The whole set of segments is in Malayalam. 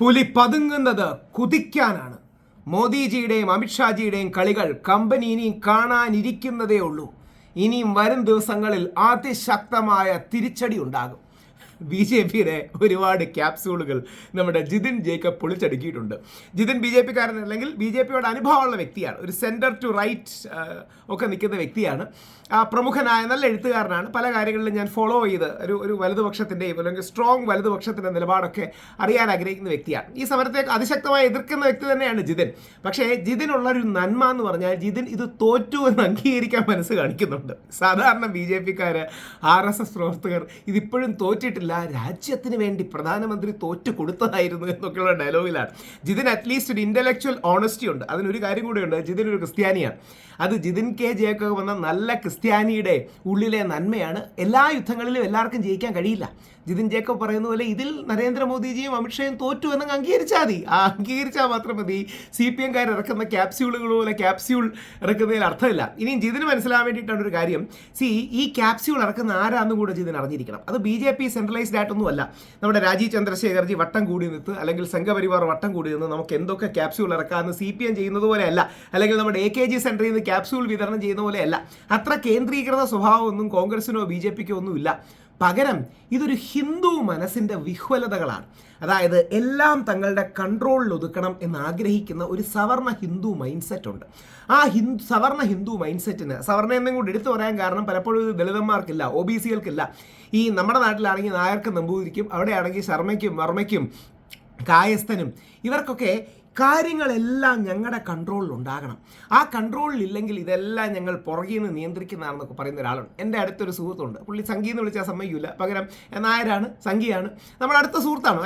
പുലി പതുങ്ങുന്നത് കുതിക്കാനാണ്. മോദിജിയുടെയും അമിത്ഷാജിയുടെയും കളികൾ കമ്പനി ഇനിയും കാണാനിരിക്കുന്നതേ ഉള്ളൂ. ഇനിയും വരും ദിവസങ്ങളിൽ അതിശക്തമായ തിരിച്ചടി ഉണ്ടാകും. BJPയുടെ ഒരുപാട് ക്യാപ്സ്യൂളുകൾ നമ്മുടെ ജിതിൻ ജേക്കബ് പൊളിച്ചടുക്കിയിട്ടുണ്ട്. ജിതിൻ BJP കാരൻ അല്ലെങ്കിൽ BJPയോട് അനുഭവമുള്ള വ്യക്തിയാണ്. ഒരു സെൻറ്റർ ടു റൈറ്റ് ഒക്കെ നിൽക്കുന്ന വ്യക്തിയാണ്. പ്രമുഖനായ നല്ല എഴുത്തുകാരനാണ്. പല കാര്യങ്ങളിലും ഞാൻ ഫോളോ ചെയ്ത് ഒരു വലതുപക്ഷത്തിൻ്റെയും അല്ലെങ്കിൽ സ്ട്രോങ് വലതുപക്ഷത്തിൻ്റെ നിലപാടൊക്കെ അറിയാൻ ആഗ്രഹിക്കുന്ന വ്യക്തിയാണ്. ഈ സമരത്തെ അതിശക്തമായി എതിർക്കുന്ന വ്യക്തി തന്നെയാണ് ജിതിൻ. പക്ഷേ ജിതിനുള്ളൊരു നന്മ എന്ന് പറഞ്ഞാൽ ജിതിൻ ഇത് തോറ്റു എന്ന് അംഗീകരിക്കാൻ മനസ്സ് കാണിക്കുന്നുണ്ട്. സാധാരണ BJPക്കാർ RSS പ്രവർത്തകർ ഇതിപ്പോഴും തോറ്റിട്ടില്ല, രാജ്യത്തിന് വേണ്ടി പ്രധാനമന്ത്രി തോറ്റു കൊടുത്തതായിരുന്നു എന്നൊക്കെയുള്ള ഡയലോഗിലാണ്. ജിതിൻ അറ്റ്ലീസ്റ്റ് ഒരു ഇൻ്റലക്ച്വൽ ഓണസ്റ്റി ഉണ്ട്. അതിനൊരു കാര്യം കൂടെയുണ്ട്, ജിതിൻ ഒരു ക്രിസ്ത്യാനിയാണ്. അത് ജിതിൻ കെ ജേക്കബ് എന്ന നല്ല ക്രിസ്ത്യാനിയുടെ ഉള്ളിലെ നന്മയാണ്. എല്ലാ യുദ്ധങ്ങളിലും എല്ലാവർക്കും ജയിക്കാൻ കഴിയില്ല. ജിതിൻ ജേക്കബ് പറയുന്ന പോലെ ഇതിൽ നരേന്ദ്രമോദിജിയും അമിത്ഷായും തോറ്റു എന്നങ്ങ് അംഗീകരിച്ചാൽ മതി. അംഗീകരിച്ചാൽ മാത്രം മതി. CPM ഇറക്കുന്ന ക്യാപ്സ്യൂളുകൾ പോലെ ക്യാപ്സ്യൂൾ ഇറക്കുന്നതിൽ അർത്ഥമില്ല. ഇനിയും ജിതിന് മനസ്സിലാൻ വേണ്ടിയിട്ടാണ് ഒരു കാര്യം. ഈ ക്യാപ്സ്യൂൾ ഇറക്കുന്ന ആരാന്നും കൂടെ ജിതിൻ അറിഞ്ഞിരിക്കണം. അത് BJP സെൻട്രലൈസ്ഡ് ആയിട്ടൊന്നുമല്ല. നമ്മുടെ രാജീവ് ചന്ദ്രശേഖർജി വട്ടം കൂടി നിന്ന് അല്ലെങ്കിൽ സംഘപരിവാർ വട്ടം കൂടി നിന്ന് നമുക്ക് എന്തൊക്കെ ക്യാപ്സ്യൂൾ ഇറക്കാമെന്ന് CPM ചെയ്യുന്നത് പോലെയല്ല, അല്ലെങ്കിൽ നമ്മുടെ AKG സെൻറ്ററിൽ നിന്ന് ക്യാപ്സ്യൂൾ വിതരണം ചെയ്യുന്ന പോലെയല്ല. അത്ര കേന്ദ്രീകൃത സ്വഭാവമൊന്നും കോൺഗ്രസിനോ BJPക്കോ ഒന്നുമില്ല. പകരം ഇതൊരു ഹിന്ദു മനസ്സിൻ്റെ വിഹ്വലതകളാണ്. അതായത് എല്ലാം തങ്ങളുടെ കൺട്രോളിൽ ഒതുക്കണം എന്ന് ആഗ്രഹിക്കുന്ന ഒരു സവർണ ഹിന്ദു മൈൻഡ് സെറ്റ് ഉണ്ട്. ആ സവർണ ഹിന്ദു മൈൻഡ് സെറ്റിന് സവർണ എന്നും കൂടി എടുത്തു പറയാൻ കാരണം പലപ്പോഴും ഇത് ദളിതന്മാർക്കില്ല, OBCകൾക്കില്ല. ഈ നമ്മുടെ നാട്ടിലാണെങ്കിൽ നായർക്കും നമ്പൂതിരിക്കും, അവിടെയാണെങ്കിൽ ശർമ്മയ്ക്കും വർമ്മയ്ക്കും കായസ്ഥനും ഇവർക്കൊക്കെ കാര്യങ്ങളെല്ലാം ഞങ്ങളുടെ കൺട്രോളിൽ ഉണ്ടാകണം. ആ കൺട്രോളിലില്ലെങ്കിൽ ഇതെല്ലാം ഞങ്ങൾ പുറകിൽ നിന്ന് നിയന്ത്രിക്കുന്നതാണെന്നൊക്കെ പറയുന്ന ഒരാളുണ്ട്. എൻ്റെ അടുത്തൊരു സുഹൃത്തുണ്ട്. പുള്ളി സംഗീ എന്ന് വിളിച്ചാൽ സമ്മതിക്കില്ല. പകരം നായരാണ്, സംഗീയാണ്, നമ്മുടെ അടുത്ത സുഹൃത്താണ്,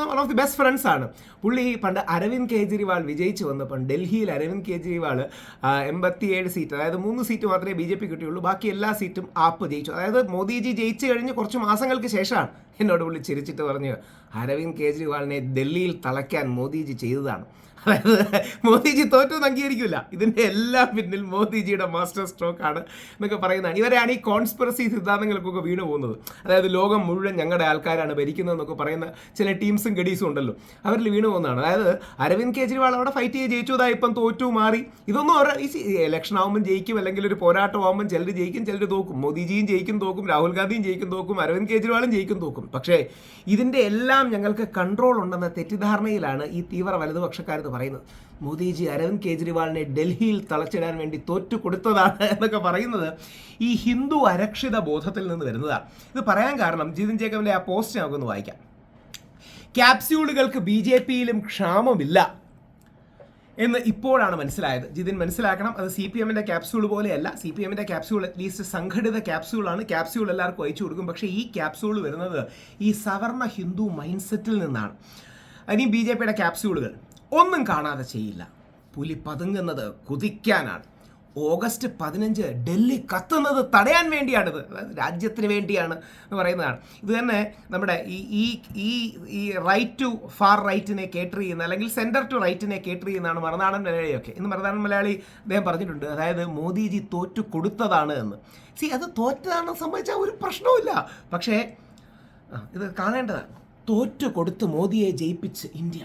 one of the best friends ആണ്. പുള്ളി പണ്ട് അരവിന്ദ് കെജ്രിവാൾ വിജയിച്ച് വന്നപ്പോൾ ഡൽഹിയിൽ അരവിന്ദ് കെജ്രിവാൾ 87 സീറ്റ്, അതായത് 3 സീറ്റ് മാത്രമേ BJP കിട്ടിയുള്ളൂ, ബാക്കി എല്ലാ സീറ്റും ആപ്പ് ജയിച്ചു. അതായത് മോദിജി ജയിച്ചു കഴിഞ്ഞ് കുറച്ച് മാസങ്ങൾക്ക് ശേഷമാണ് എന്നോട് പുള്ളി ചിരിച്ചിട്ട് പറഞ്ഞു, അരവിന്ദ് കെജ്രിവാളിനെ ഡൽഹിയിൽ തളയ്ക്കാൻ മോദിജി ചെയ്തതാണ്. അതായത് മോദിജി തോറ്റൊന്നും അംഗീകരിക്കില്ല. ഇതിൻ്റെ എല്ലാം പിന്നിൽ മോദിജിയുടെ മാസ്റ്റർ സ്ട്രോക്ക് ആണ് എന്നൊക്കെ പറയുന്നതാണ്. ഇവരെയാണ് ഈ കോൺസ്പിറസി സിദ്ധാന്തങ്ങൾക്കൊക്കെ വീണു പോകുന്നത്. അതായത് ലോകം മുഴുവൻ ഞങ്ങളുടെ ആൾക്കാരാണ് ഭരിക്കുന്നതെന്നൊക്കെ പറയുന്ന ചില ടീംസും ഗഡീസും ഉണ്ടല്ലോ, അവരിൽ വീണു പോകുന്നതാണ്. അതായത് അരവിന്ദ് കെജ്രിവാൾ അവിടെ ഫൈറ്റ് ചെയ്ത് ജയിച്ചു, അതായത് ഇപ്പം തോറ്റു മാറി. ഇതൊന്നും ഇലക്ഷൻ ആകുമ്പം ജയിക്കും, അല്ലെങ്കിൽ ഒരു പോരാട്ടം ആകുമ്പം ചിലർ ജയിക്കും, ചിലർ തോക്കും. മോദിജിയും ജയിക്കും തോക്കും, രാഹുൽ ഗാന്ധിയും ജയിക്കും തോക്കും, അരവിന്ദ് കെജ്രിവാളും ജയിക്കും തോക്കും. പക്ഷേ ഇതിൻ്റെ എല്ലാം ഞങ്ങൾക്ക് കൺട്രോൾ ഉണ്ടെന്ന തെറ്റിദ്ധാരണയിലാണ് ഈ തീവ്ര വലതുപക്ഷക്കാർ പറയുന്നത്. മോദിജി അരവിന്ദ് കെജ്രിവാളിനെ ഡൽഹിയിൽ തളച്ചിടാൻ വേണ്ടി തോറ്റു കൊടുത്തതാണ് എന്നൊക്കെ പറയുന്നത് ഈ ഹിന്ദു അരക്ഷിത ബോധത്തിൽ നിന്ന് വരുന്നതാണ്. ഇത് പറയാൻ കാരണം ജിതിൻ ജേക്കബിൻ്റെ ആ പോസ്റ്റ് നമുക്കൊന്ന് വായിക്കാം. ക്യാപ്സ്യൂളുകൾക്ക് BJPയിലും ക്ഷാമമില്ല എന്ന് ഇപ്പോഴാണ് മനസ്സിലായത്. ജിതിൻ മനസ്സിലാക്കണം, അത് CPMൻ്റെ ക്യാപ്സ്യൂൾ പോലെയല്ല. CPMൻ്റെ ക്യാപ്സ്യൂൾ അറ്റ്ലീസ്റ്റ് സംഘടിത ക്യാപ്സ്യൂളാണ്. ക്യാപ്സ്യൂൾ എല്ലാവർക്കും അയച്ചു കൊടുക്കും. പക്ഷേ ഈ ക്യാപ്സ്യൂൾ വരുന്നത് ഈ സവർണ ഹിന്ദു മൈൻഡ് സെറ്റിൽ നിന്നാണ്. ഇനി BJPയുടെ ക്യാപ്സ്യൂളുകൾ ഒന്നും കാണാതെ ചെയ്യില്ല. പുലി പതുങ്ങുന്നത് കുതിക്കാനാണ്. ഓഗസ്റ്റ് 15 ഡൽഹി കത്തുന്നത് തടയാൻ വേണ്ടിയാണിത്. അതായത് രാജ്യത്തിന് വേണ്ടിയാണ് എന്ന് പറയുന്നതാണ്. ഇത് തന്നെ നമ്മുടെ ഈ റൈറ്റ് ടു ഫാർ റൈറ്റിനെ കേറ്റർ ചെയ്യുന്ന, അല്ലെങ്കിൽ സെൻറ്റർ ടു റൈറ്റിനെ കേറ്റർ ചെയ്യുന്നതാണ് മറുനാടൻ മലയാളിയൊക്കെ. ഇന്ന് മറുനാടൻ മലയാളി അദ്ദേഹം പറഞ്ഞിട്ടുണ്ട്, അതായത് മോദിജി തോറ്റു കൊടുത്തതാണ് എന്ന്. അത് തോറ്റതാണ് സംഭവിച്ചാൽ ഒരു പ്രശ്നവുമില്ല. പക്ഷേ ഇത് കാണേണ്ടതാണ്. തോറ്റു കൊടുത്ത് മോദിയെ ജയിപ്പിച്ച് ഇന്ത്യ.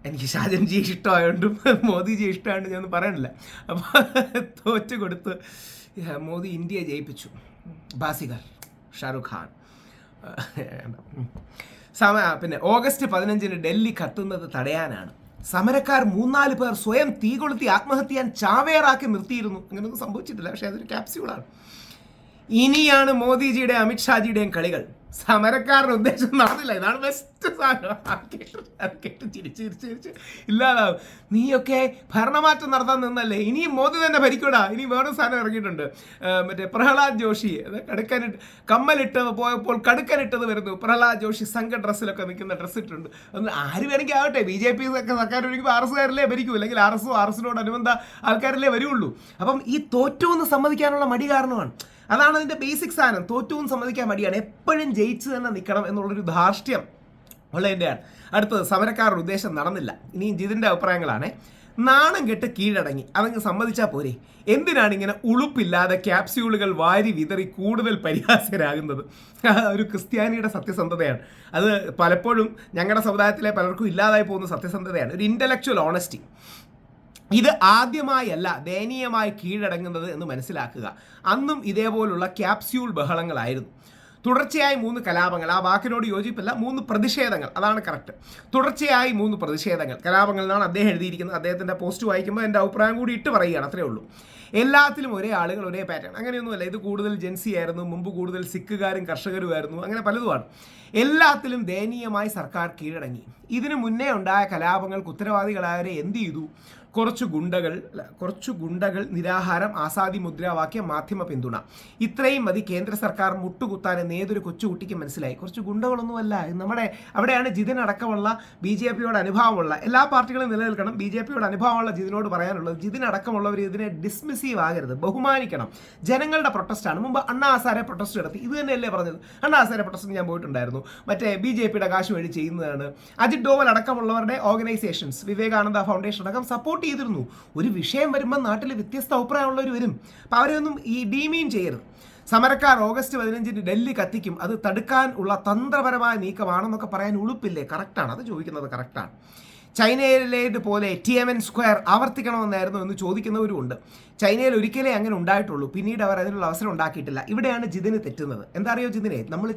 എനിക്ക് ഷാജൻജി ഇഷ്ടമായതുകൊണ്ടും മോദിജി ഇഷ്ടമായതുകൊണ്ട് ഞാനൊന്നും പറയാനില്ല. അപ്പോൾ തോറ്റു കൊടുത്ത് മോദി ഇന്ത്യയെ ജയിപ്പിച്ചു. ബാസിഗർ, ഷാറുഖ് ഖാൻ. പിന്നെ ഓഗസ്റ്റ് 15 ഡൽഹി കത്തുന്നത് തടയാനാണ്. സമരക്കാർ 3-4 പേർ സ്വയം തീ കൊളുത്തി ആത്മഹത്യ ചെയ്യാൻ ചാവേറാക്കി നിർത്തിയിരുന്നു. അങ്ങനെയൊന്നും സംഭവിച്ചിട്ടില്ല. പക്ഷേ അതൊരു ക്യാപ്സ്യൂളാണ്. ഇനിയാണ് മോദിജിയുടെ അമിത്ഷാജിയുടെയും കളികൾ. സമരക്കാരുടെ ഉദ്ദേശം നടന്നില്ല. ഇതാണ് ബെസ്റ്റ് സാധനം. കേട്ട് ചിരിച്ച് ഇല്ലാതാവും. നീയൊക്കെ ഭരണമാറ്റം നടത്താൻ നിന്നല്ലേ, ഇനിയും മോദി തന്നെ ഭരിക്കൂടാ. ഇനി വേറെ സാധനം ഇറങ്ങിയിട്ടുണ്ട്. മറ്റേ പ്രഹ്ലാദ് ജോഷി കടുക്കനിട്ട് കമ്മലിട്ട് പോയപ്പോൾ കടുക്കനിട്ടത് വരുന്നു. പ്രഹ്ലാദ് ജോഷി സംഘ ഡ്രസ്സിലൊക്കെ നിൽക്കുന്ന ഡ്രസ്സ് ഇട്ടുണ്ട്. ഒന്ന് ആര് വേണമെങ്കിൽ ആവട്ടെ, BJP ഒക്കെ സർക്കാർ ഒരിക്കലും RSകാരല്ലേ ഭരിക്കൂ, അല്ലെങ്കിൽ RSനോട് അനുബന്ധ ആൾക്കാരല്ലേ വരുള്ളൂ. അപ്പം ഈ തോറ്റു എന്ന് സമ്മതിക്കാനുള്ള മടി കാരണമാണ്. അതാണ് അതിൻ്റെ ബേസിക് സാധനം. തോറ്റവും സമ്മതിക്കാൻ മടിയാണ്. എപ്പോഴും ജയിച്ച് തന്നെ നിൽക്കണം എന്നുള്ളൊരു ധാർഷ്ട്യം ഉള്ളതിൻ്റെയാണ്. അടുത്തത്, സമരക്കാരുടെ ഉദ്ദേശം നടന്നില്ല. ഇനിയും ജിതിൻ്റെ അഭിപ്രായങ്ങളാണ്. നാണം കെട്ട് കീഴടങ്ങി, അതങ്ങ് സമ്മതിച്ചാൽ പോരെ. എന്തിനാണ് ഇങ്ങനെ ഉളുപ്പില്ലാതെ ക്യാപ്സ്യൂളുകൾ വാരി വിതറി കൂടുതൽ പരിഹാസ്യരാകുന്നത്? ഒരു ക്രിസ്ത്യാനിയുടെ സത്യസന്ധതയാണ് അത്. പലപ്പോഴും ഞങ്ങളുടെ സമുദായത്തിലെ പലർക്കും ഇല്ലാതായി പോകുന്ന സത്യസന്ധതയാണ്, ഒരു ഇൻ്റലക്ച്വൽ ഓണസ്റ്റി. ഇത് ആദ്യമായല്ല ദയനീയമായി കീഴടങ്ങുന്നത് എന്ന് മനസ്സിലാക്കുക. അന്നും ഇതേപോലുള്ള ക്യാപ്സ്യൂൾ ബഹളങ്ങളായിരുന്നു. തുടർച്ചയായി 3 കലാപങ്ങൾ, ആ വാക്കിനോട് യോജിപ്പില്ല, 3 പ്രതിഷേധങ്ങൾ, അതാണ് കറക്റ്റ്. തുടർച്ചയായി 3 പ്രതിഷേധങ്ങൾ, കലാപങ്ങൾ എന്നാണ് അദ്ദേഹം എഴുതിയിരിക്കുന്നത്. അദ്ദേഹത്തിൻ്റെ പോസ്റ്റ് വായിക്കുമ്പോൾ എൻ്റെ അഭിപ്രായം കൂടി ഇട്ട് പറയുകയാണ്, അത്രേ ഉള്ളൂ. എല്ലാത്തിലും ഒരേ ആളുകൾ, ഒരേ പാറ്റേൺ, അങ്ങനെയൊന്നുമല്ല. ഇത് കൂടുതൽ ജെൻസി ആയിരുന്നു, മുമ്പ് കൂടുതൽ സിഖുകാരും കർഷകരുമായിരുന്നു, അങ്ങനെ പലതുമാണ്. എല്ലാത്തിലും ദയനീയമായി സർക്കാർ കീഴടങ്ങി. ഇതിനു മുന്നേ ഉണ്ടായ കലാപങ്ങൾക്ക് ഉത്തരവാദികളായവരെ എന്ത് ചെയ്തു? കുറച്ചു ഗുണ്ടകൾ, നിരാഹാരം, ആസാദി മുദ്രാവാക്യം, മാധ്യമ പിന്തുണ, ഇത്രയും മതി കേന്ദ്ര സർക്കാർ മുട്ടുകുത്താൻ ഏതൊരു കൊച്ചുകുട്ടിക്ക് മനസ്സിലായി. കുറച്ച് ഗുണ്ടകളൊന്നുമല്ല. അവിടെയാണ് ജിതിൻ അടക്കമുള്ള BJPയോട് അനുഭാവമുള്ള എല്ലാ പാർട്ടികളും നിലനിൽക്കണം. BJPയോട് അനുഭാവമുള്ള ജിതിനോട് പറയാനുള്ളത്, ജിതിൻ അടക്കമുള്ളവർ ഇതിനെ ഡിസ്മിസീവ് ആകരുത്, ബഹുമാനിക്കണം. ജനങ്ങളുടെ പ്രൊട്ടസ്റ്റാണ്. മുമ്പ് അണ്ണാ ഹസാരെ പ്രൊട്ടസ്റ്റ് നടത്തി, ഇത് തന്നെയല്ലേ പറഞ്ഞത്? അണ്ണാ ഹസാരെ പ്രൊട്ടസ്റ്റിന് ഞാൻ പോയിട്ടുണ്ടായിരുന്നു. മറ്റേ BJPയുടെ കാശ് വഴി ചെയ്യുന്നതാണ്. അജിത് ഡോവൽ അടക്കമുള്ളവരുടെ ഓർഗനൈസേഷൻസ്, വിവേകാനന്ദ ഫൗണ്ടേഷൻ അടക്കം സപ്പോർട്ട് ചെയ്തിരുന്നു. ഒരു വിഷയം വരുമ്പോൾ നാട്ടിൽ വ്യത്യസ്ത അഭിപ്രായമുള്ളവർ വരും. അപ്പോൾ അവരെയൊന്നും ഈ ഡീമീൻ ചെയ്യരുത്. സമരക്കാർ ഓഗസ്റ്റ് 15 ഡൽഹി കത്തിക്കും, അത് തടുക്കാൻ ഉള്ള തന്ത്രപരമായ നീക്കമാണെന്നൊക്കെ പറയാൻ ഉളുപ്പില്ലേ? കറക്റ്റാണ്, അത് ചോദിക്കുന്നത് കറക്റ്റാണ്. ചൈനയിലേത് പോലെ TMN സ്ക്വയർ ആവർത്തിക്കണമെന്നായിരുന്നു എന്ന് ചോദിക്കുന്നവരുമുണ്ട്. ചൈനയിൽ ഒരിക്കലേ അങ്ങനെ ഉണ്ടായിട്ടുള്ളൂ, പിന്നീട് അവർ അതിനുള്ള അവസരം ഉണ്ടാക്കിയിട്ടില്ല. ഇവിടെയാണ് ജിതിന് തെറ്റുന്നത്. എന്താ അറിയോ ജിതിനെ, നമ്മൾ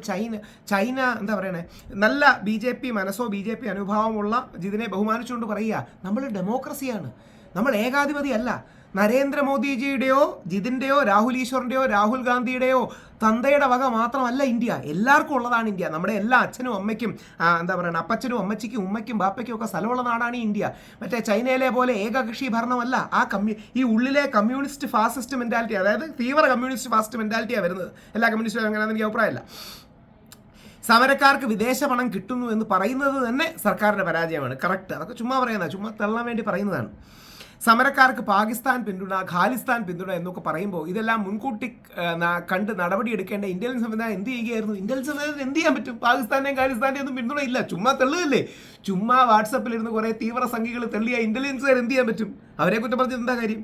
ചൈന എന്താ പറയണേ, നല്ല BJP മനസ്സോ BJP അനുഭാവമുള്ള ജിതിനെ ബഹുമാനിച്ചുകൊണ്ട് പറയുക, നമ്മൾ ഡെമോക്രസിയാണ്, നമ്മൾ ഏകാധിപതി അല്ല. നരേന്ദ്രമോദിജിയുടെയോ ജിതിൻ്റെയോ രാഹുൽ ഈശ്വറിൻ്റെയോ രാഹുൽ ഗാന്ധിയുടെയോ തന്തയുടെ വക മാത്രമല്ല ഇന്ത്യ, എല്ലാവർക്കും ഉള്ളതാണ് ഇന്ത്യ. നമ്മുടെ എല്ലാ അച്ഛനും അമ്മയ്ക്കും എന്താ പറയുക, അപ്പച്ചനും അമ്മച്ചിക്കും ഉമ്മയ്ക്കും ബാപ്പയ്ക്കും ഒക്കെ സ്ഥലമുള്ള നാടാണ് ഇന്ത്യ. മറ്റേ ചൈനയിലെ പോലെ ഏകകക്ഷി ഭരണമല്ല. ഈ ഉള്ളിലെ കമ്മ്യൂണിസ്റ്റ് ഫാസിസ്റ്റ് മെൻറ്റാലിറ്റി, അതായത് തീവ്ര കമ്മ്യൂണിസ്റ്റ് ഫാസിസ്റ്റ് മെൻറ്റാലിറ്റിയാണ് വരുന്നത്. എല്ലാ കമ്മ്യൂണിസ്റ്റും അങ്ങനെയാണെന്ന് എനിക്ക് അഭിപ്രായമില്ല. സമരക്കാർക്ക് വിദേശ പണം കിട്ടുന്നു എന്ന് പറയുന്നത് തന്നെ സർക്കാരിൻ്റെ പരാജയമാണ്. കറക്റ്റ്, അതൊക്കെ ചുമ്മാ പറയുന്നതാണ്, ചുമ്മാ തള്ളാൻ വേണ്ടി പറയുന്നതാണ്. സമരക്കാർക്ക് പാകിസ്ഥാൻ പിന്തുണ, ഖാലിസ്ഥാൻ പിന്തുണ എന്നൊക്കെ പറയുമ്പോൾ ഇതെല്ലാം മുൻകൂട്ടി കണ്ട് നടപടിയെടുക്കേണ്ട ഇന്ത്യൻ സംവിധാനം എന്ത് ചെയ്യുകയായിരുന്നു? ഇന്ത്യൻ സംവിധാനത്തിന് എന്ത് ചെയ്യാൻ പറ്റും? പാകിസ്ഥാനെയും ഖാലിസ്ഥാനെയും ഒന്നും പിന്തുണ ഇല്ല, ചുമ്മാ തെള്ളുകയല്ലേ. ചുമ്മാ വാട്സപ്പിലിരുന്ന് കുറേ തീവ്ര സംഘികൾ തെള്ളിയ ഇന്റലിജൻസുകാർ എന്ത് ചെയ്യാൻ പറ്റും? അവരെ കുറ്റം പറഞ്ഞത് എന്താ കാര്യം?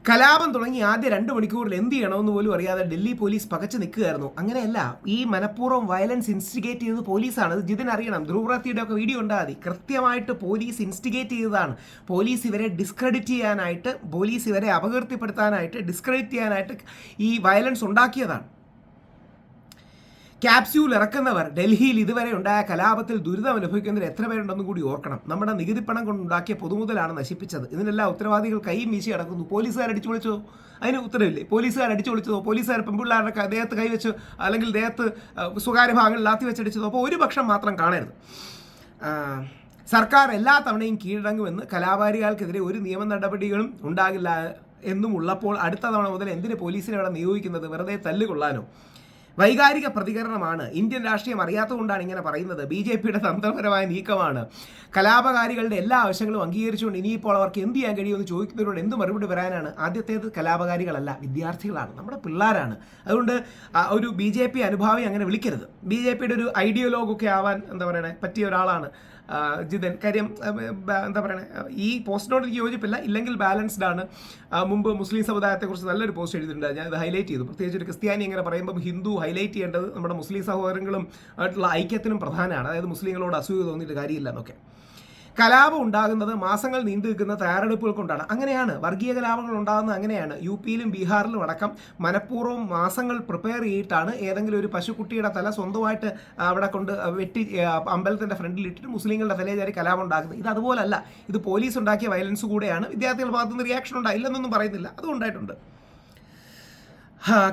കലാപം തുടങ്ങി ആദ്യ 2 മണിക്കൂറിൽ എന്ത് ചെയ്യണമെന്ന് പോലും അറിയാതെ ഡൽഹി പോലീസ് പകച്ചു നിൽക്കുകയായിരുന്നു. അങ്ങനെയല്ല, ഈ മനഃപൂർവ്വം വയലൻസ് ഇൻസ്റ്റിഗേറ്റ് ചെയ്തത് പോലീസാണ്. ഇത് ജിതിൻ അറിയണം. ധ്രുവ്രത്തിയുടെ ഒക്കെ വീഡിയോ ഉണ്ടാതി. കൃത്യമായിട്ട് പോലീസ് ഇൻസ്റ്റിഗേറ്റ് ചെയ്തതാണ്. പോലീസ് ഇവരെ ഡിസ്ക്രെഡിറ്റ് ചെയ്യാനായിട്ട്, പോലീസ് ഇവരെ അപകീർത്തിപ്പെടുത്താനായിട്ട്, ഡിസ്ക്രെഡിറ്റ് ചെയ്യാനായിട്ട് ഈ വയലൻസ് ഉണ്ടാക്കിയതാണ്. ക്യാപ്സ്യൂൾ ഇറക്കുന്നവർ ഡൽഹിയിൽ ഇതുവരെ ഉണ്ടായ കലാപത്തിൽ ദുരിതം അനുഭവിക്കുന്നതിൽ എത്ര പേരുണ്ടെന്നും കൂടി ഓർക്കണം. നമ്മുടെ നികുതിപ്പണം കൊണ്ടുണ്ടാക്കിയ പൊതുമുതലാണ് നശിപ്പിച്ചത്. ഇതിനെല്ലാം ഉത്തരവാദികൾ കൈയും വീശി അടക്കുന്നു. പോലീസുകാർ അടിച്ചു വിളിച്ചോ? അതിന് ഉത്തരവില്ലേ? പോലീസുകാർ അടിച്ചു വിളിച്ചതോ? പോലീസുകാർ പെൺപിള്ളേരുടെ ദേഹത്ത് കൈവച്ച് അല്ലെങ്കിൽ ദേഹത്ത് സ്വകാര്യ ഭാഗങ്ങളിൽ ലാത്തി വെച്ചടിച്ചതോ? അപ്പോൾ ഒരു പക്ഷം മാത്രം കാണരുത്. സർക്കാർ എല്ലാ തവണയും കീഴടങ്ങുമെന്ന്, കലാപാരികൾക്കെതിരെ ഒരു നിയമ നടപടികളും ഉണ്ടാകില്ല എന്നും ഉള്ളപ്പോൾ അടുത്ത തവണ മുതൽ എന്തിന് പോലീസിനെ അവിടെ നിയോഗിക്കുന്നത്? വെറുതെ തല്ലുകൊള്ളാനോ? വൈകാരിക പ്രതികരണമാണ്. ഇന്ത്യൻ രാഷ്ട്രീയം അറിയാത്തതുകൊണ്ടാണ് ഇങ്ങനെ പറയുന്നത്. BJPയുടെ തന്ത്രപരമായ നീക്കമാണ്. കലാപകാരികളുടെ എല്ലാ ആവശ്യങ്ങളും അംഗീകരിച്ചുകൊണ്ട് ഇനിയിപ്പോൾ അവർക്ക് എന്ത് ചെയ്യാൻ കഴിയുമെന്ന് ചോദിക്കുന്നവരോട് എന്ത് മറുപടി പറയാനാണ്? ആദ്യത്തേത് കലാപകാരികളല്ല, വിദ്യാർത്ഥികളാണ്, നമ്മുടെ പിള്ളേരാണ്. അതുകൊണ്ട് ഒരു BJP അനുഭാവി അങ്ങനെ വിളിക്കരുത്. BJPയുടെ ഒരു ഐഡിയോലോഗൊക്കെ ആവാൻ എന്താ പറയണേ പറ്റിയ ഒരാളാണ് ജിതൻ. കാര്യം എന്താ പറയണേ, ഈ പോസ്റ്റിനോട് എനിക്ക് യോജിപ്പില്ല, ഇല്ലെങ്കിൽ ബാലൻസ്ഡ് ആണ്. മുമ്പ് മുസ്ലിം സമുദായത്തെക്കുറിച്ച് നല്ലൊരു പോസ്റ്റ് എഴുതിയിട്ടുണ്ട്, ഞാൻ ഇത് ഹൈലൈറ്റ് ചെയ്തു. പ്രത്യേകിച്ച് ഒരു ക്രിസ്ത്യാനി ഇങ്ങനെ പറയുമ്പം ഹിന്ദു ഹൈലൈറ്റ് ചെയ്യേണ്ടത് നമ്മുടെ മുസ്ലിം സഹോദരങ്ങളും ആയിട്ടുള്ള ഐക്യത്തിനും പ്രധാനമാണ്. അതായത് മുസ്ലിങ്ങളോട് അസൂയ തോന്നിയിട്ട് കാര്യമില്ല എന്നൊക്കെ. കലാപം ഉണ്ടാകുന്നത് മാസങ്ങൾ നീണ്ടു നിൽക്കുന്ന തയ്യാറെടുപ്പുകൾ കൊണ്ടാണ്. അങ്ങനെയാണ് വർഗീയ കലാപങ്ങൾ ഉണ്ടാകുന്നത്. അങ്ങനെയാണ് യുപിയിലും ബീഹാറിലും അടക്കം മനഃപൂർവ്വം മാസങ്ങൾ പ്രിപ്പയർ ചെയ്തിട്ടാണ് ഏതെങ്കിലും ഒരു പശുക്കുട്ടിയുടെ തല സ്വന്തമായിട്ട് അവിടെ കൊണ്ട് വെട്ടി അമ്പലത്തിൻ്റെ ഫ്രണ്ടിൽ ഇട്ടിട്ട് മുസ്ലിങ്ങളുടെ തലയിൽ കലാപം ഉണ്ടാക്കുന്നത്. ഇത് അതുപോലല്ല, ഇത് പോലീസ് ഉണ്ടാക്കിയ വയലൻസ് കൂടെയാണ്. വിദ്യാർത്ഥികളുടെ ഭാഗത്തുനിന്ന് റിയാക്ഷൻ ഉണ്ടായില്ലെന്നൊന്നും പറയുന്നില്ല, അതും ഉണ്ടായിട്ടുണ്ട്.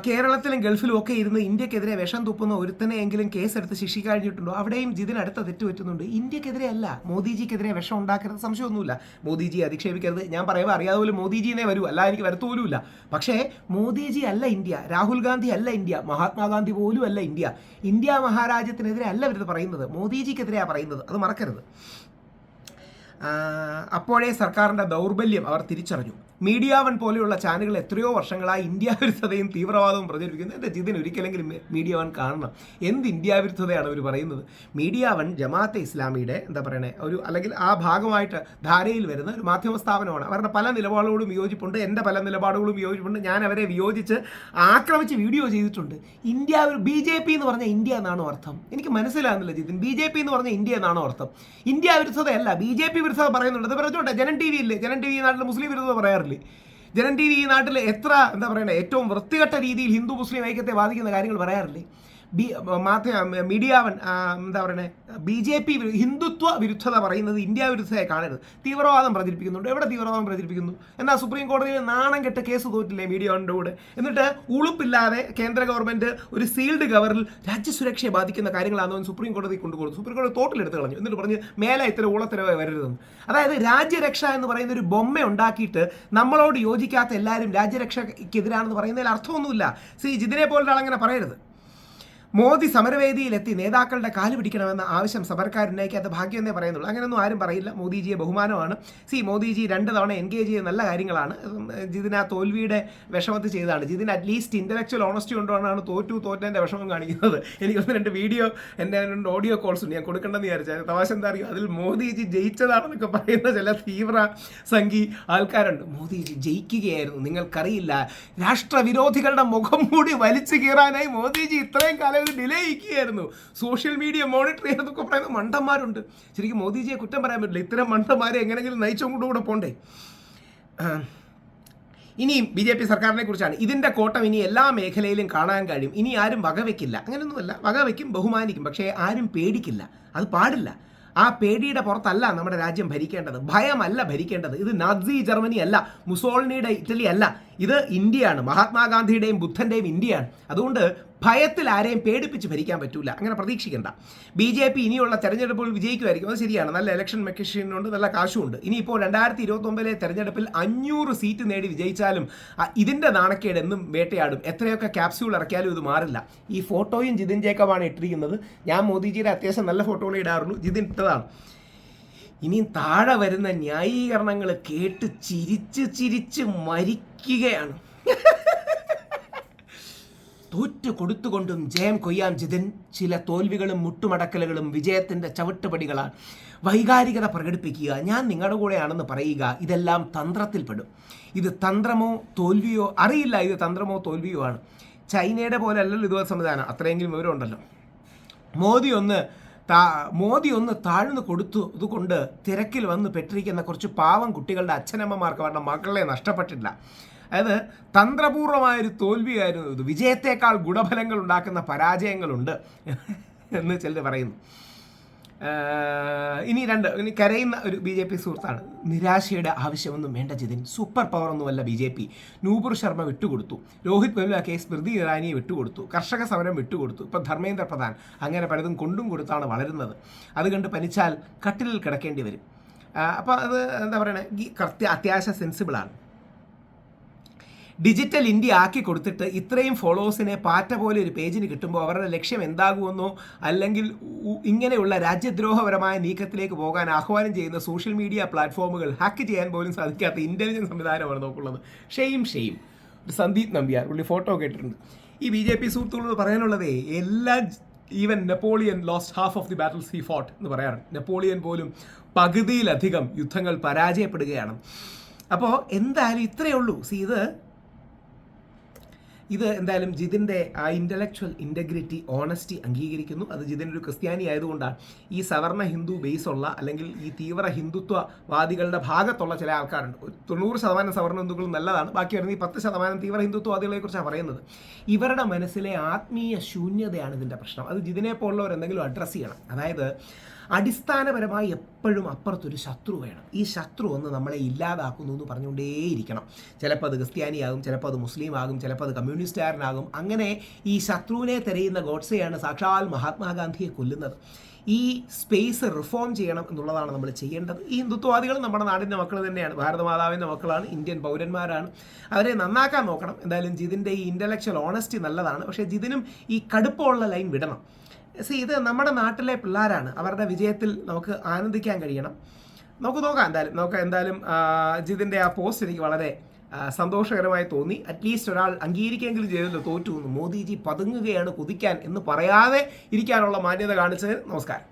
കേരളത്തിലും ഗൾഫിലും ഒക്കെ ഇരുന്ന് ഇന്ത്യക്കെതിരെ വിഷം തുപ്പുന്ന ഒരുത്തനെയെങ്കിലും കേസെടുത്ത് ശിക്ഷിക്കാൻ കഴിഞ്ഞിട്ടുണ്ടോ? അവിടെയും ജിതിനടുത്ത തെറ്റ് പറ്റുന്നുണ്ട്. ഇന്ത്യക്കെതിരെ അല്ല, മോദിജിക്കെതിരെ വിഷം ഉണ്ടാക്കരുത്, സംശയമൊന്നുമില്ല. മോദിജി അധിക്ഷേപിക്കരുത്. ഞാൻ പറയുമ്പോൾ അറിയാതെ പോലും മോദിജിനെ വരൂ, അല്ല എനിക്ക് വരത്തുപോലുമില്ല. പക്ഷേ മോദിജി അല്ല ഇന്ത്യ, രാഹുൽ ഗാന്ധി അല്ല ഇന്ത്യ, മഹാത്മാഗാന്ധി പോലും അല്ല ഇന്ത്യ. ഇന്ത്യ മഹാരാജ്യത്തിനെതിരെ അല്ല ഇവരിത് പറയുന്നത്, മോദിജിക്കെതിരെയാണ് പറയുന്നത്, അത് മറക്കരുത്. അപ്പോഴേ സർക്കാരിൻ്റെ ദൗർബല്യം അവർ തിരിച്ചറിഞ്ഞു. മീഡിയ വൺ പോലെയുള്ള ചാനലുകൾ എത്രയോ വർഷങ്ങളായി ഇന്ത്യ വിരുദ്ധതയും തീവ്രവാദവും പ്രചരിപ്പിക്കുന്നു. എൻ്റെ ജിതിന് ഒരിക്കലെങ്കിലും മീഡിയ വൺ കാണണം. എന്ത് ഇന്ത്യ വിരുദ്ധതയാണ് അവർ പറയുന്നത്? മീഡിയ വൺ ജമാഅത്തെ ഇസ്ലാമിയുടെ എന്താ പറയണേ അല്ലെങ്കിൽ ആ ഭാഗമായിട്ട് ധാരയിൽ വരുന്ന ഒരു മാധ്യമ സ്ഥാപനമാണ്. അവരുടെ പല നിലപാടുകളും വിയോജിപ്പുണ്ട്, എൻ്റെ പല നിലപാടുകളും വിയോജിപ്പുണ്ട്. ഞാൻ അവരെ വിയോജിച്ച് ആക്രമിച്ച് വീഡിയോ ചെയ്തിട്ടുണ്ട്. BJP എന്ന് പറഞ്ഞാൽ ഇന്ത്യ എന്നാണോ അർത്ഥം? എനിക്ക് മനസ്സിലാകുന്നില്ല ജിതിൻ. BJP എന്ന് പറഞ്ഞാൽ ഇന്ത്യ എന്നാണോ അർത്ഥം? ഇന്ത്യ വിരുദ്ധതയല്ല, BJP വിരുദ്ധത പറയുന്നുണ്ട്. അത് പറഞ്ഞോട്ടെ. ജനൻ TV ഇല്ലേ? ജനൻ TV നാട്ടിൽ മുസ്ലിം വിരുദ്ധത പറയാറില്ലേ? ജനൻ TV ഈ നാട്ടിൽ എത്ര എന്താ പറയുക ഏറ്റവും വൃത്തികെട്ട രീതിയിൽ ഹിന്ദു മുസ്ലിം ഐക്യത്തെ ബാധിക്കുന്ന കാര്യങ്ങൾ പറയാറില്ലേ? മീഡിയ വൺ എന്താ പറയണേ BJP ഹിന്ദുത്വ വിരുദ്ധത പറയുന്നത് ഇന്ത്യ വിരുദ്ധതയെ കാണരുത്. തീവ്രവാദം പ്രചരിപ്പിക്കുന്നുണ്ട്. എവിടെ തീവ്രവാദം പ്രചരിപ്പിക്കുന്നു? എന്നാൽ സുപ്രീം കോടതിയിൽ നാണം കെട്ട് കേസ് തോറ്റില്ലേ മീഡിയ വണ്ണിൻ്റെ കൂടെ? എന്നിട്ട് ഉളുപ്പില്ലാതെ കേന്ദ്ര ഗവൺമെന്റ് ഒരു സീൽഡ് കവറിൽ രാജ്യസുരക്ഷയെ ബാധിക്കുന്ന കാര്യങ്ങളാണെന്ന് സുപ്രീം കോടതി കൊണ്ടുകൊടുത്തു. സുപ്രീം കോടതി തോട്ടിലെടുത്ത് കളഞ്ഞു. എന്നിട്ട് പറഞ്ഞ് മേലെ ഇത്തരം ഊളത്തരവായി വരരുതെന്ന്. അതായത് രാജ്യരക്ഷ എന്ന് പറയുന്ന ഒരു ബൊമ്മ ഉണ്ടാക്കിയിട്ട് നമ്മളോട് യോജിക്കാത്ത എല്ലാവരും രാജ്യരക്ഷയ്ക്കെതിരാണെന്ന് പറയുന്നതിൽ അർത്ഥമൊന്നുമില്ല. ജിതിനെ പോലെ ഒരാളങ്ങനെ പറയരുത്. മോദി സമരവേദിയിലെത്തി നേതാക്കളുടെ കാല് പിടിക്കണമെന്ന ആവശ്യം സമരക്കാരുന്നയിക്കാത്ത ഭാഗ്യം എന്നേ പറയുന്നുള്ളൂ. അങ്ങനെയൊന്നും ആരും പറയില്ല. മോദിജിയെ ബഹുമാനമാണ്. മോദിജി 2 തവണ എൻഗേജ് ചെയ്ത നല്ല കാര്യങ്ങളാണ്. ജിതിന് ആ തോൽവിയുടെ വിഷമത്തിൽ ചെയ്തതാണ്. ജിതിന് അറ്റ്ലീസ്റ്റ് ഇൻ്റലക്ച്വൽ ഓണസ്റ്റി കൊണ്ടുകൊണ്ടാണ് തോറ്റതിൻ്റെ വിഷമം കാണിക്കുന്നത്. എനിക്ക് 1-2 വീഡിയോ എൻ്റെ 2 ഓഡിയോ കോൾസ് ഉണ്ട്, ഞാൻ കൊടുക്കണമെന്ന് വിചാരിച്ചാൽ. തമാശ എന്താ അറിയുമോ? അതിൽ മോദിജി ജയിച്ചതാണെന്നൊക്കെ പറയുന്ന ചില തീവ്ര സംഘി ആൾക്കാരുണ്ട്. മോദിജി ജയിക്കുകയായിരുന്നു, നിങ്ങൾക്കറിയില്ല. രാഷ്ട്രവിരോധികളുടെ മുഖം മൂടി വലിച്ചു കീറാനായി മോദിജി ഇത്രയും കാലം ഡിലേ ചെയ്യിക്കുകയായിരുന്നു. സോഷ്യൽ മീഡിയ മോണിറ്റർ ചെയ്യുന്നതൊക്കെ പറയുന്ന മണ്ടന്മാരുണ്ട്. ശരിക്കും മോദിജിയെ കുറ്റം പറയാൻ പറ്റില്ല. ഇത്തരം മണ്ടന്മാരെ എങ്ങനെയെങ്കിലും നയിച്ചുകൊണ്ടുകൂടെ പോണ്ടേ. ഇനിയും BJP സർക്കാരിനെ കുറിച്ചാണ്. ഇതിൻ്റെ കോട്ടം ഇനി എല്ലാ മേഖലയിലും കാണാൻ കഴിയും. ഇനി ആരും വകവെക്കില്ല. അങ്ങനെയൊന്നുമല്ല, വകവെക്കും, ബഹുമാനിക്കും. പക്ഷേ ആരും പേടിക്കില്ല. അത് പാടില്ല. ആ പേടിയുടെ പുറത്തല്ല നമ്മുടെ രാജ്യം ഭരിക്കേണ്ടത്. ഭയമല്ല ഭരിക്കേണ്ടത്. ഇത് നാസി ജർമ്മനി അല്ല, മുസോളിനിയുടെ ഇറ്റലി അല്ല. ഇത് ഇന്ത്യയാണ്. മഹാത്മാഗാന്ധിയുടെയും ബുദ്ധൻ്റെയും ഇന്ത്യയാണ്. അതുകൊണ്ട് ഭയത്തിൽ ആരെയും പേടിപ്പിച്ച് ഭരിക്കാൻ പറ്റൂല. അങ്ങനെ പ്രതീക്ഷിക്കേണ്ട. BJP ഇനിയുള്ള തെരഞ്ഞെടുപ്പുകൾ വിജയിക്കുമായിരിക്കും. അത് ശരിയാണ്. നല്ല ഇലക്ഷൻ മെഷീനുണ്ട്, നല്ല കാശുമുണ്ട്. ഇനിയിപ്പോൾ 2029 തെരഞ്ഞെടുപ്പിൽ 500 സീറ്റ് നേടി വിജയിച്ചാലും ഇതിൻ്റെ നാണക്കേട് എന്നും വേട്ടയാടും. എത്രയൊക്കെ ക്യാപ്സ്യൂൾ ഇറക്കിയാലും ഇത് മാറില്ല. ഈ ഫോട്ടോയും ജിതിൻ ജേക്കബാണ് ഇട്ടിരിക്കുന്നത്. ഞാൻ മോദിജിയുടെ അത്യാവശ്യം നല്ല ഫോട്ടോകൾ ഇടാറുള്ളൂ. ജിതിൻ ഇട്ടതാണ്. ഇനിയും താഴെ വരുന്ന ന്യായീകരണങ്ങൾ കേട്ട് ചിരിച്ച് മരിക്കുകയാണ്. തോറ്റു കൊടുത്തുകൊണ്ടും ജയം കൊയ്യാം ജിതിൻ. ചില തോൽവികളും മുട്ടുമടക്കലുകളും വിജയത്തിൻ്റെ ചവിട്ടുപടികളാണ്. വൈകാരികത പ്രകടിപ്പിക്കുക, ഞാൻ നിങ്ങളുടെ കൂടെയാണെന്ന് പറയുക, ഇതെല്ലാം തന്ത്രത്തിൽപ്പെടും. ഇത് തന്ത്രമോ തോൽവിയോ അറിയില്ല. ഇത് തന്ത്രമോ തോൽവിയോ ആണ്. ചൈനയുടെ പോലെ അല്ലല്ലോ ഇതുപോലെ സംവിധാനം. അത്രയെങ്കിലും വിവരമുണ്ടല്ലോ. മോദി ഒന്ന് താഴ്ന്നു കൊടുത്തു. അതുകൊണ്ട് തിരക്കിൽ വന്ന് പെട്ടിരിക്കുന്ന കുറച്ച് പാവം കുട്ടികളുടെ അച്ഛനമ്മമാർക്ക് അവരുടെ മക്കളെ നഷ്ടപ്പെട്ടില്ല. അതായത് തന്ത്രപൂർവമായൊരു തോൽവിയായിരുന്നു ഇത്. വിജയത്തേക്കാൾ ഗുണഫലങ്ങൾ ഉണ്ടാക്കുന്ന പരാജയങ്ങളുണ്ട് എന്ന് ചിലർ പറയുന്നു. ഇനി കരയുന്ന ഒരു BJP സുഹൃത്താണ്. നിരാശയുടെ ആവശ്യമൊന്നും വേണ്ട ജിതിൻ. സൂപ്പർ പവർ ഒന്നുമല്ല BJP. നൂപുർ ശർമ്മ വിട്ടുകൊടുത്തു. രോഹിത് വെമുല കേസ് സ്മൃതി ഇറാനിയെ വിട്ടുകൊടുത്തു. കർഷക സമരം വിട്ടുകൊടുത്തു. ഇപ്പം ധർമ്മേന്ദ്ര പ്രധാൻ. അങ്ങനെ പലതും കൊണ്ടും കൊടുത്താണ് വളരുന്നത്. അത് കണ്ട് പനിച്ചാൽ കട്ടിലിൽ കിടക്കേണ്ടി വരും. അപ്പോൾ അത് എന്താ പറയണേ, അത്യാവശ്യം സെൻസിബിളാണ്. ഡിജിറ്റൽ ഇന്ത്യ ആക്കി കൊടുത്തിട്ട് ഇത്രയും ഫോളോവേഴ്സിനെ പാറ്റ പോലെ ഒരു പേജിന് കിട്ടുമ്പോൾ അവരുടെ ലക്ഷ്യം എന്താകുമെന്നോ അല്ലെങ്കിൽ ഇങ്ങനെയുള്ള രാജ്യദ്രോഹപരമായ നീക്കത്തിലേക്ക് പോകാൻ ആഹ്വാനം ചെയ്യുന്ന സോഷ്യൽ മീഡിയ പ്ലാറ്റ്ഫോമുകൾ ഹാക്ക് ചെയ്യാൻ പോലും സാധിക്കാത്ത ഇൻ്റലിജൻസ് സംവിധാനമാണ് നോക്കുള്ളത്. ഷെയിം. ഒരു സന്ദീപ് നമ്പ്യാർ പുള്ളി ഫോട്ടോ കേട്ടിട്ടുണ്ട്. ഈ BJP സുഹൃത്തുക്കളോട് പറയാനുള്ളതേ, even Napoleon lost half of the battles he fought എന്ന് പറയാറുണ്ട്. നെപ്പോളിയൻ പോലും പകുതിയിലധികം യുദ്ധങ്ങൾ പരാജയപ്പെടുകയാണ്. അപ്പോൾ എന്തായാലും ഇത്രയേ ഉള്ളൂ. ഇത് എന്തായാലും ജിതിൻ്റെ ആ ഇൻ്റലക്ച്വൽ ഇൻറ്റഗ്രിറ്റി, ഓണസ്റ്റി അംഗീകരിക്കുന്നു. അത് ജിതിൻ ഒരു ക്രിസ്ത്യാനി ആയതുകൊണ്ടാണ്. ഈ സവർണ ഹിന്ദു ബേസുള്ള അല്ലെങ്കിൽ ഈ തീവ്ര ഹിന്ദുത്വവാദികളുടെ ഭാഗത്തുള്ള ചില ആൾക്കാരുണ്ട്. 90% സവർണ ഹിന്ദുക്കളും നല്ലതാണ്. ബാക്കി വരുന്ന ഈ 10% തീവ്ര ഹിന്ദുത്വവാദികളെക്കുറിച്ചാണ് പറയുന്നത്. ഇവരുടെ മനസ്സിലെ ആത്മീയ ശൂന്യതയാണ് ഇതിൻ്റെ പ്രശ്നം. അത് ജിതിനെ പോലുള്ളവർ എന്തെങ്കിലും അഡ്രസ്സ് ചെയ്യണം. അതായത് അടിസ്ഥാനപരമായി എപ്പോഴും അപ്പുറത്തൊരു ശത്രു വേണം. ഈ ശത്രു ഒന്ന് നമ്മളെ ഇല്ലാതാക്കുന്നു എന്ന് പറഞ്ഞുകൊണ്ടേയിരിക്കണം. ചിലപ്പോൾ അത് ക്രിസ്ത്യാനിയാകും, ചിലപ്പോൾ അത് മുസ്ലിം ആകും, ചിലപ്പോൾ അത് കമ്മ്യൂണിസ്റ്റുകാരനാകും. അങ്ങനെ ഈ ശത്രുവിനെ തിരയുന്ന ഗോഡ്സെയാണ് സാക്ഷാൽ മഹാത്മാഗാന്ധിയെ കൊല്ലുന്നത്. ഈ സ്പേസ് റിഫോം ചെയ്യണം എന്നുള്ളതാണ് നമ്മൾ ചെയ്യേണ്ടത്. ഈ ഹിന്ദുത്വവാദികൾ നമ്മുടെ നാടിൻ്റെ മക്കൾ തന്നെയാണ്, ഭാരതമാതാവിൻ്റെ മക്കളാണ്, ഇന്ത്യൻ പൗരന്മാരാണ്. അവരെ നന്നാക്കാൻ നോക്കണം. എന്തായാലും ജിതിൻ്റെ ഈ ഇൻ്റലക്ച്വൽ ഓണസ്റ്റി നല്ലതാണ്. പക്ഷേ ജിതിനും ഈ കടുപ്പമുള്ള ലൈൻ വിടണം. ഇത് നമ്മുടെ നാട്ടിലെ പിള്ളേരാണ്. അവരുടെ വിജയത്തിൽ നമുക്ക് ആനന്ദിക്കാൻ കഴിയണം. നമുക്ക് നോക്കാം എന്തായാലും അജിതിൻ്റെ ആ പോസ്റ്റ് എനിക്ക് വളരെ സന്തോഷകരമായി തോന്നി. അറ്റ്ലീസ്റ്റ് ഒരാൾ അംഗീകരിക്കെങ്കിലും ചെയ്തല്ലോ തോറ്റു. മോദിജി പതുങ്ങുകയാണ് കുതിക്കാൻ എന്ന് പറയാതെ ഇരിക്കാനുള്ള മാന്യത കാണിച്ചത്. നമസ്കാരം.